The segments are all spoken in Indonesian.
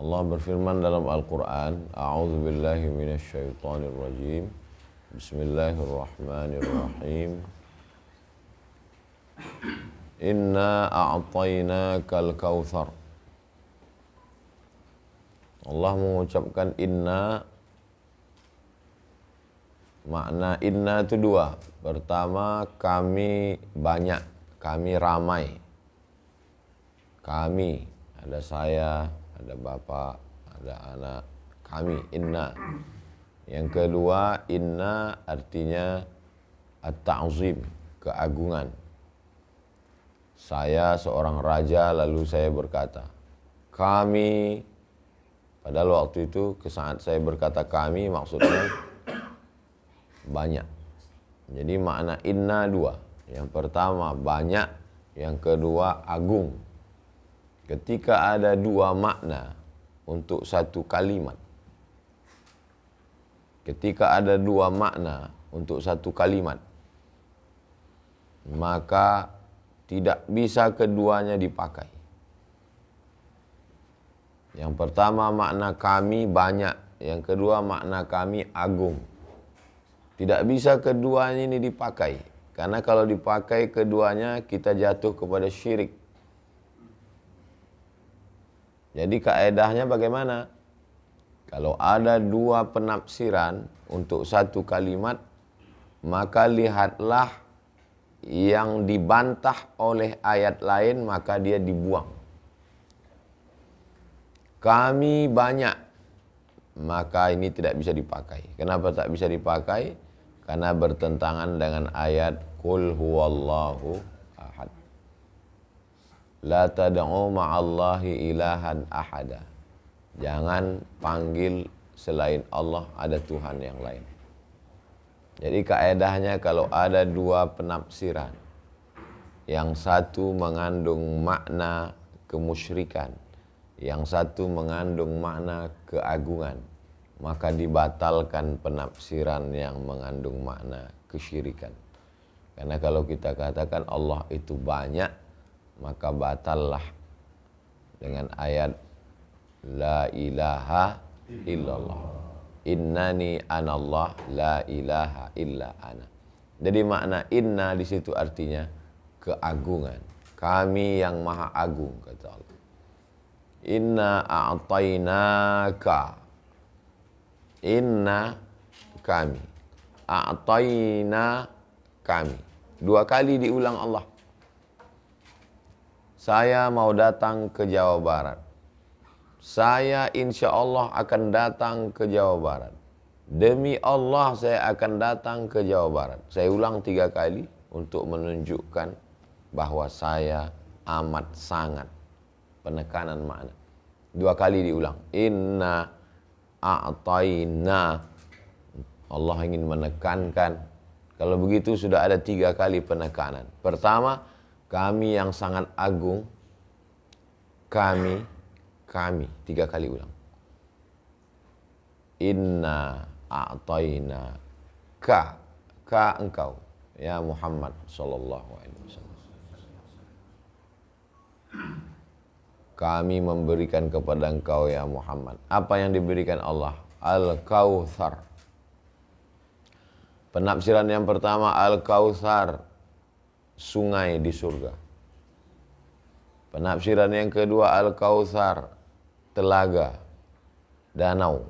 Allah berfirman dalam Al-Quran, A'udzu billahi minasyaitonir rajim. Bismillahirrahmanirrahim. Inna a'tainakal kautsar. Allah mengucapkan inna. Makna inna itu dua. Pertama, kami banyak, kami ramai. Kami, ada saya, ada bapak, ada anak, kami, inna. Yang kedua, inna artinya at-ta'zim, keagungan. Saya seorang raja, lalu saya berkata, kami. Padahal waktu itu, saat saya berkata kami, maksudnya banyak. Jadi makna inna dua. Yang pertama banyak, yang kedua agung. Ketika ada dua makna untuk satu kalimat, maka tidak bisa keduanya dipakai. Yang pertama makna kami banyak, yang kedua makna kami agung. Tidak bisa keduanya ini dipakai. Karena kalau dipakai keduanya kita jatuh kepada syirik. Jadi kaedahnya bagaimana? Kalau ada dua penafsiran untuk satu kalimat, maka lihatlah yang dibantah oleh ayat lain, maka dia dibuang. Kami banyak, maka ini tidak bisa dipakai. Kenapa tak bisa dipakai? Karena bertentangan dengan ayat Qul huwallahu ahad. La tad'u ma'allahi ilahan ahada. Jangan panggil selain Allah ada Tuhan yang lain. Jadi kaedahnya kalau ada dua penafsiran, yang satu mengandung makna kemusyrikan, yang satu mengandung makna keagungan, maka dibatalkan penafsiran yang mengandung makna kesyirikan. Karena kalau kita katakan Allah itu banyak, maka batallah dengan ayat La ilaha illallah. Innani anallah la ilaha illa ana. Jadi makna inna di situ artinya keagungan. Kami yang maha agung, kata Allah. Inna a'tainaka. Inna kami. A'taina kami. Dua kali diulang Allah. Saya mau datang ke Jawa Barat. Saya insya Allah akan datang ke Jawa Barat. Demi Allah saya akan datang ke Jawa Barat. Saya ulang 3 kali untuk menunjukkan bahwa saya amat sangat. Penekanan makna. 2 kali diulang. Inna a'taina. Allah ingin menekankan. Kalau begitu sudah ada 3 kali penekanan. Pertama, kami yang sangat agung. Kami 3 kali ulang. Inna a'taina ka engkau ya Muhammad sallallahu alaihi wasallam. Kami memberikan kepada engkau ya Muhammad. Apa yang diberikan Allah? Al-Kautsar. Penafsiran yang pertama, Al-Kautsar, sungai di surga. Penafsiran yang kedua, Al-Kautsar, telaga, danau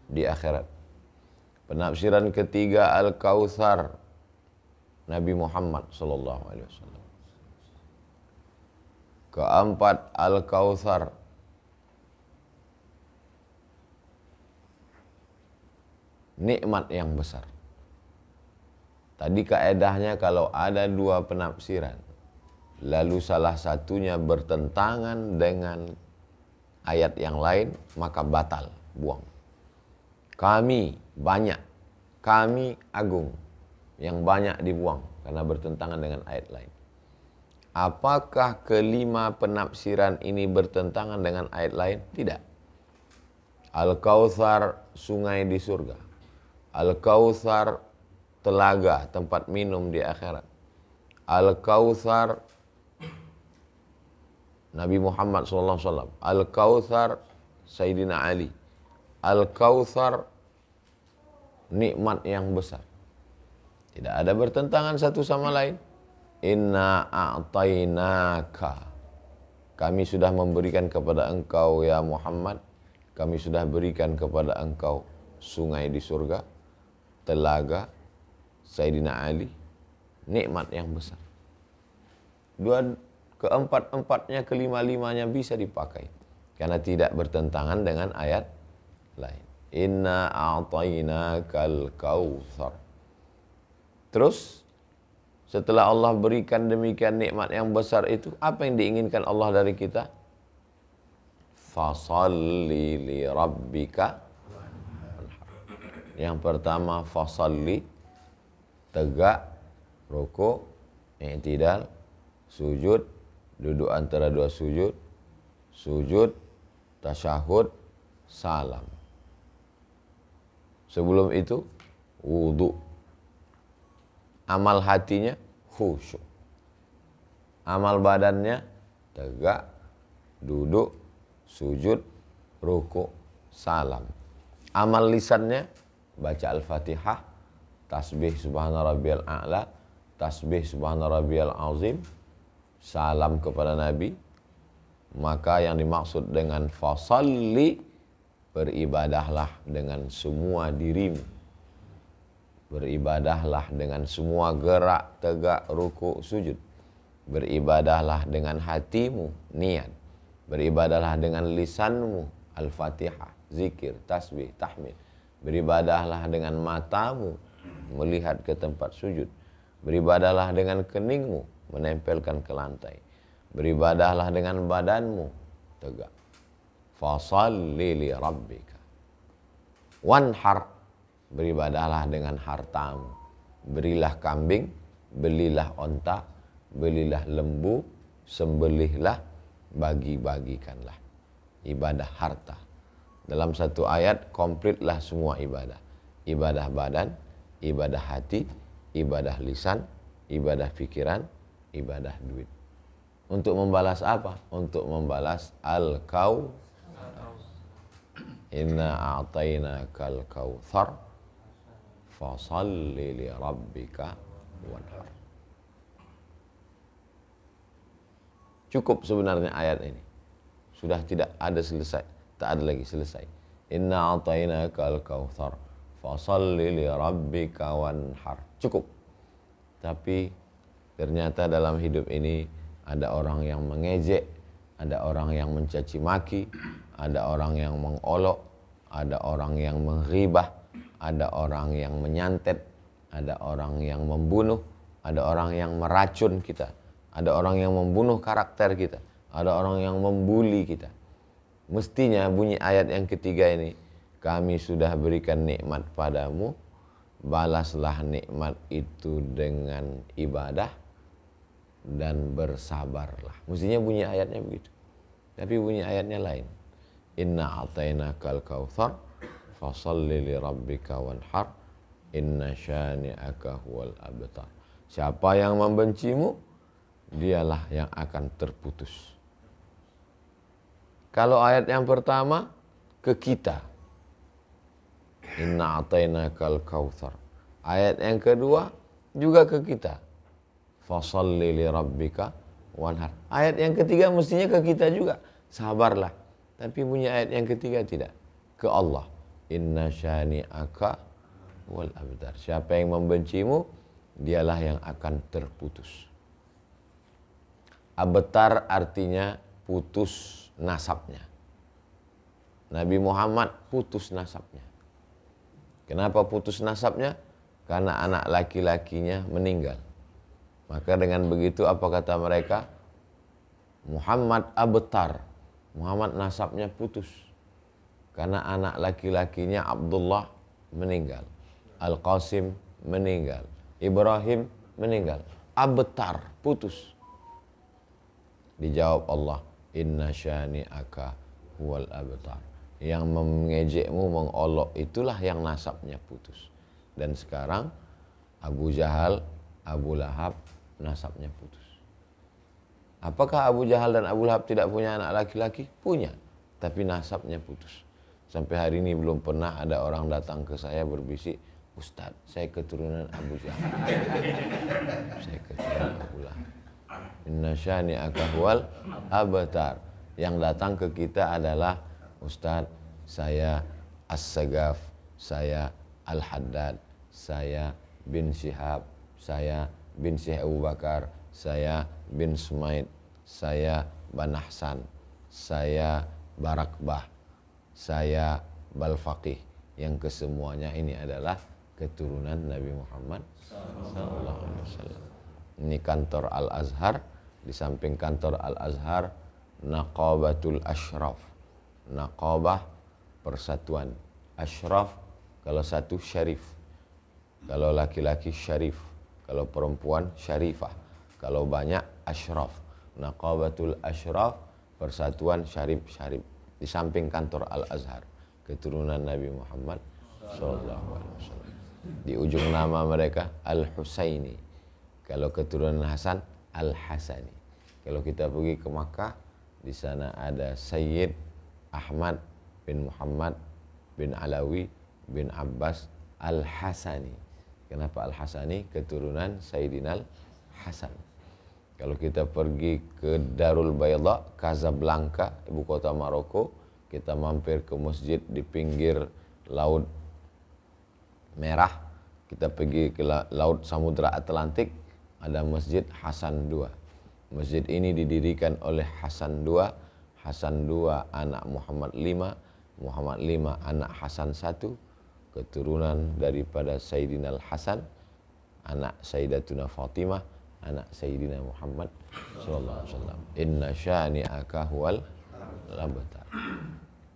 di akhirat. Penafsiran ketiga, Al-Kautsar, Nabi Muhammad sallallahu alaihi wasallam. Keempat, Al-Kautsar, nikmat yang besar. Tadi kaedahnya kalau ada 2 penafsiran, lalu salah satunya bertentangan dengan ayat yang lain, maka batal, buang. Kami banyak, kami agung, yang banyak dibuang karena bertentangan dengan ayat lain. Apakah kelima penafsiran ini bertentangan dengan ayat lain? Tidak. Al-Kautsar, sungai di surga. Al-Kautsar, telaga, tempat minum di akhirat. Al-Kautsar, Nabi Muhammad SAW. Al-Kautsar, Sayyidina Ali. Al-Kautsar, nikmat yang besar. Tidak ada bertentangan satu sama lain. Inna a'tainaka. Kami sudah memberikan kepada engkau ya Muhammad. Kami sudah berikan kepada engkau sungai di surga, telaga, Sayyidina Ali. Nikmat yang besar. Keempat-empatnya, kelima-limanya bisa dipakai. Karena tidak bertentangan dengan ayat lain. Inna a'tainakal kautsar. Terus setelah Allah berikan demikian nikmat yang besar itu, apa yang diinginkan Allah dari kita? Fasalli li rabbika. Yang pertama fasalli, tegak, ruku', i'tidal, sujud, duduk antara dua sujud, sujud, tasyahud, salam. Sebelum itu wudu. Amal hatinya khusyuk. Amal badannya tegak, duduk, sujud, ruku', salam. Amal lisannya baca Al-Fatihah, tasbih subhana rabbiyal a'la, tasbih subhana rabbiyal azim, salam kepada Nabi. Maka yang dimaksud dengan fasalli, beribadahlah dengan semua dirimu. Beribadahlah dengan semua gerak, tegak, ruku', sujud. Beribadahlah dengan hatimu, niat. Beribadahlah dengan lisanmu, Al-Fatihah, zikir, tasbih, tahmid. Beribadahlah dengan matamu, melihat ke tempat sujud. Beribadahlah dengan keningmu, menempelkan ke lantai. Beribadahlah dengan badanmu, tegak. Fasalli li rabbika wanhar. Beribadahlah dengan hartamu. Berilah kambing, belilah onta, belilah lembu, sembelihlah, bagi-bagikanlah. Ibadah harta. Dalam satu ayat, komplitlah semua ibadah. Ibadah badan, ibadah hati, ibadah lisan, ibadah pikiran, ibadah duit. Untuk membalas apa? Untuk membalas al-kautsar. Inna a'tainakal kautsar fasalli li rabbika wanhar. Cukup sebenarnya ayat ini. Sudah tidak ada selesai, tak ada lagi selesai. Inna a'tainakal kautsar fasalli li rabbika wanhar. Cukup. Tapi ternyata dalam hidup ini ada orang yang mengejek, ada orang yang mencaci maki, ada orang yang mengolok, ada orang yang menghibah, ada orang yang menyantet, ada orang yang membunuh, ada orang yang meracun kita, ada orang yang membunuh karakter kita, ada orang yang membuli kita. Mestinya bunyi ayat yang ketiga ini, kami sudah berikan nikmat padamu, balaslah nikmat itu dengan ibadah dan bersabarlah. Mestinya bunyi ayatnya begitu. Tapi bunyi ayatnya lain. Inna a'tainakal kautsar fasalli li rabbika wanhar inna syani'aka huwal abtar. Siapa yang membencimu, dialah yang akan terputus. Kalau ayat yang pertama ke kita, inna a'tainakal kautsar. Ayat yang kedua juga ke kita, fasalli li rabbika wanhar. Ayat yang ketiga mestinya ke kita juga, sabarlah. Tapi bunyi ayat yang ketiga tidak, ke Allah. Inna syani'aka wal abtar. Siapa yang membencimu, dialah yang akan terputus. Abtar artinya putus nasabnya. Nabi Muhammad putus nasabnya. Kenapa putus nasabnya? Karena anak laki-lakinya meninggal. Maka dengan begitu apa kata mereka? Muhammad abtar. Muhammad nasabnya putus. Karena anak laki-lakinya Abdullah meninggal. Al-Qasim meninggal. Ibrahim meninggal. Abtar, putus. Dijawab Allah, inna syani'aka huwal abtar. Yang mengejekmu, mengolok itulah yang nasabnya putus. Dan sekarang Abu Jahal, Abu Lahab nasabnya putus. Apakah Abu Jahal dan Abu Lahab tidak punya anak laki-laki? Punya. tapi nasabnya putus. Sampai hari ini belum pernah ada orang datang ke saya berbisik, Ustadz, saya keturunan Abu Jahal. Saya keturunan Abu Lahab. Inna syani'aka huwal abtar. Yang datang ke kita adalah Ustadz, saya As-Sagaf, saya Al-Haddad, saya bin Syihab, saya bin Syekh Abu Bakar, saya bin Sumaid, saya Ban Ahsan, saya Barakbah, saya Balfaqih. Yang kesemuanya ini adalah keturunan Nabi Muhammad sallallahu alaihi wasallam. Ini kantor Al-Azhar, di samping kantor Al-Azhar Naqabatul Ashraf. Naqabah persatuan, Ashraf kalau satu syarif, kalau laki-laki syarif, kalau perempuan syarifah, kalau banyak ashraf. Naqabatul Ashraf, persatuan syarif-syarif, di samping kantor Al-Azhar, keturunan Nabi Muhammad sallallahu alaihi wasallam. Di ujung nama mereka Al-Husaini. Kalau keturunan Hasan, Al-Hasani. Kalau kita pergi ke Makkah, di sana ada Sayyid Ahmad bin Muhammad bin Alawi bin Abbas Al-Hasani. Kenapa Al-Hasani? Keturunan Sayyidina Al-Hasan. Kalau kita pergi ke Darul Bayda, Casablanca, ibu kota Maroko, kita mampir ke masjid di pinggir Laut Merah, kita pergi ke Laut Samudra Atlantik, ada Masjid Hasan II. Masjid ini didirikan oleh Hasan II. Hasan II anak Muhammad V, Muhammad V anak Hasan I, keturunan daripada Sayyidina Al-Hasan, anak Sayyidatuna Fatimah, anak Sayyidina Muhammad sallallahu alaihi wasallam. Inna syani'aka huwal abtar.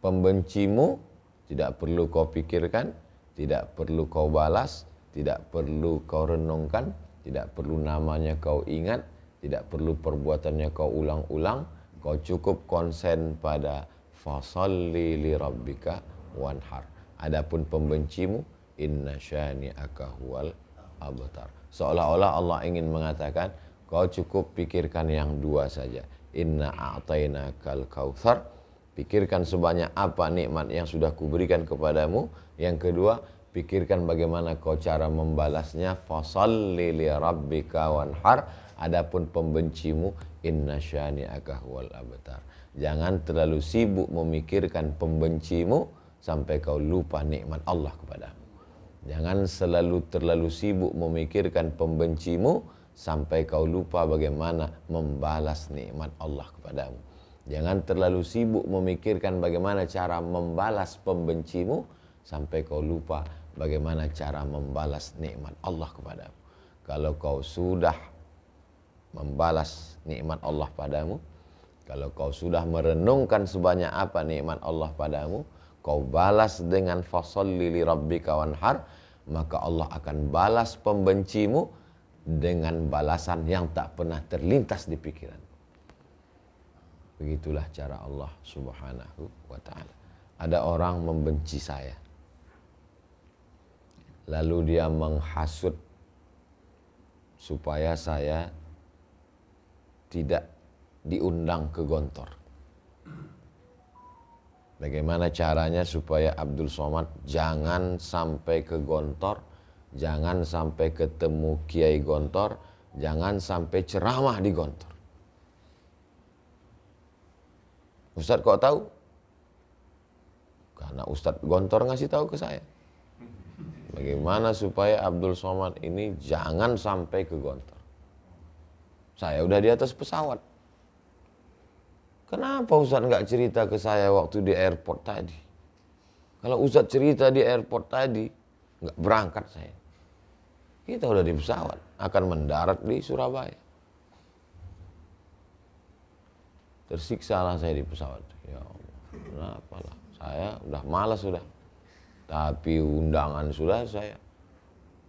Pembencimu tidak perlu kau pikirkan, tidak perlu kau balas, tidak perlu kau renungkan, tidak perlu namanya kau ingat, tidak perlu perbuatannya kau ulang-ulang. Kau cukup konsen pada fasalli li rabbika wanhar. Adapun pembencimu, inna syani'aka huwal abtar. Seolah-olah Allah ingin mengatakan, kau cukup pikirkan yang dua saja. Inna a'tainakal kautsar. Pikirkan sebanyak apa nikmat yang sudah kuberikan kepadamu. Yang kedua, pikirkan bagaimana kau cara membalasnya. Fasalli li rabbika wanhar. Adapun pembencimu, inna syani'aka huwal abtar. Jangan terlalu sibuk memikirkan pembencimu sampai kau lupa nikmat Allah kepadamu. Jangan terlalu sibuk memikirkan pembencimu sampai kau lupa bagaimana membalas nikmat Allah kepadamu. Jangan terlalu sibuk memikirkan bagaimana cara membalas pembencimu sampai kau lupa bagaimana cara membalas nikmat Allah kepadamu. Kalau kau sudah membalas nikmat Allah padamu, kalau kau sudah merenungkan sebanyak apa nikmat Allah padamu, kau balas dengan fasalli li rabbika wanhar, maka Allah akan balas pembencimu dengan balasan yang tak pernah terlintas di pikiran. Begitulah cara Allah Subhanahu wa ta'ala. Ada orang membenci saya, lalu dia menghasut supaya saya tidak diundang ke Gontor. Bagaimana caranya supaya Abdul Somad jangan sampai ke Gontor, jangan sampai ketemu Kiai Gontor, jangan sampai ceramah di Gontor. Ustadz kok tahu? Karena Ustadz Gontor ngasih tahu ke saya. Bagaimana supaya Abdul Somad ini jangan sampai ke Gontor. Saya udah di atas pesawat. Kenapa Ustadz nggak cerita ke saya waktu di airport tadi? Kalau Ustadz cerita di airport tadi, nggak berangkat saya. Kita udah di pesawat, akan mendarat di Surabaya. Tersiksalah saya di pesawat. Ya Allah, kenapa lah? Saya udah malas sudah. Tapi undangan sudah saya.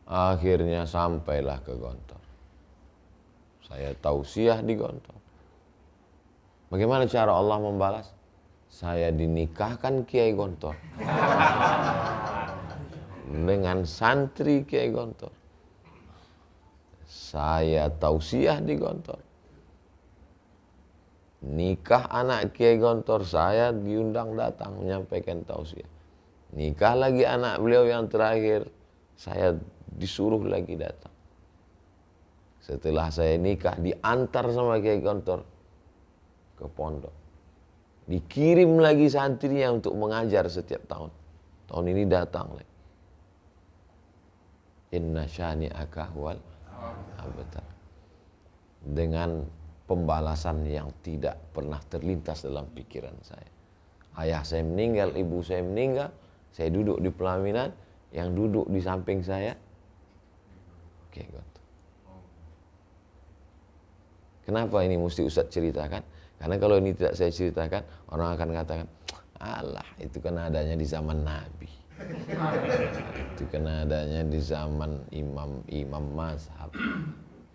Akhirnya sampailah ke Gontor. Saya tausiah di Gontor. Bagaimana cara Allah membalas? Saya dinikahkan Kiai Gontor dengan santri Kiai Gontor. Saya tausiah di Gontor. Nikah anak Kiai Gontor, saya diundang datang menyampaikan tausiah. Nikah lagi anak beliau yang terakhir, saya disuruh lagi datang. Setelah saya nikah, diantar sama Kiai Gontor ke pondok. Dikirim lagi santrinya untuk mengajar setiap tahun. Tahun ini datang lagi. Inna syani'aka huwal abtar. Dengan pembalasan yang tidak pernah terlintas dalam pikiran saya. Ayah saya meninggal, ibu saya meninggal, saya duduk di pelaminan, yang duduk di samping saya, oke, Gontor. Kenapa ini mesti Ustadz ceritakan? Karena kalau ini tidak saya ceritakan, orang akan katakan, alah itu kan adanya di zaman Nabi. Itu kan adanya di zaman imam mazhab.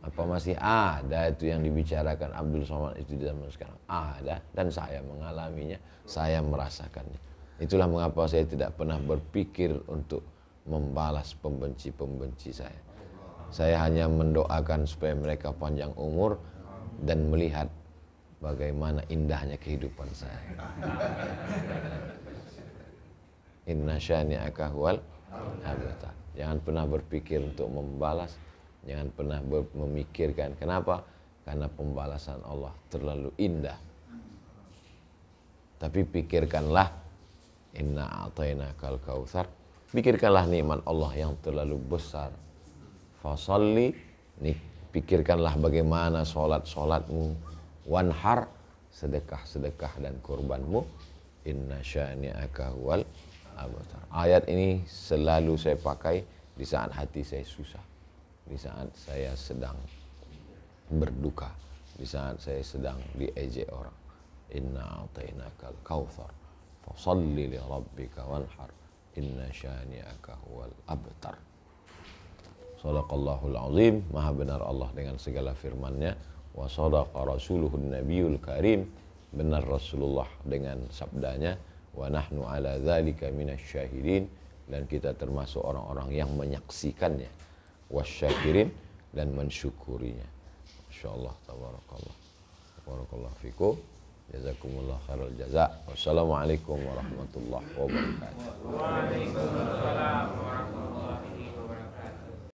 Apa masih ada itu yang dibicarakan Abdul Somad itu di zaman sekarang? Ada, dan saya mengalaminya, saya merasakannya. Itulah mengapa saya tidak pernah berpikir untuk membalas pembenci-pembenci saya. Saya hanya mendoakan supaya mereka panjang umur dan melihat bagaimana indahnya kehidupan saya. Inna syani'aka huwal abtar. Jangan pernah berpikir untuk membalas. Jangan pernah memikirkan. Kenapa? Karena pembalasan Allah terlalu indah. Tapi pikirkanlah, inna a'tainakal kautsar. Pikirkanlah nikmat Allah yang terlalu besar. Fasalli, pikirkanlah bagaimana solatmu. Wanhar, sedekah dan kurbanmu. Inna syani'aka huwal abtar. Ayat ini selalu saya pakai di saat hati saya susah. Di saat saya sedang berduka, di saat saya sedang diejek orang. Inna a'tainakal kautsar fashalli li rabbika wanhar inna syani'aka huwal abtar. Shadaqallahul azim. Maha benar Allah dengan segala firman-Nya. Wa shadaqa rasuluhun nabiyul karim. Benar Rasulullah dengan sabdanya. Wa nahnu ala dzalika minasyahidin. Dan kita termasuk orang-orang yang menyaksikannya. Wasyakirin, dan mensyukurinya. Masyaallah, tabarakallah. Barakallahu fikum. Jazakumullah khairal jaza. Wassalamualaikum warahmatullahi wabarakatuh. Waalaikumsalam warahmatullahi wabarakatuh.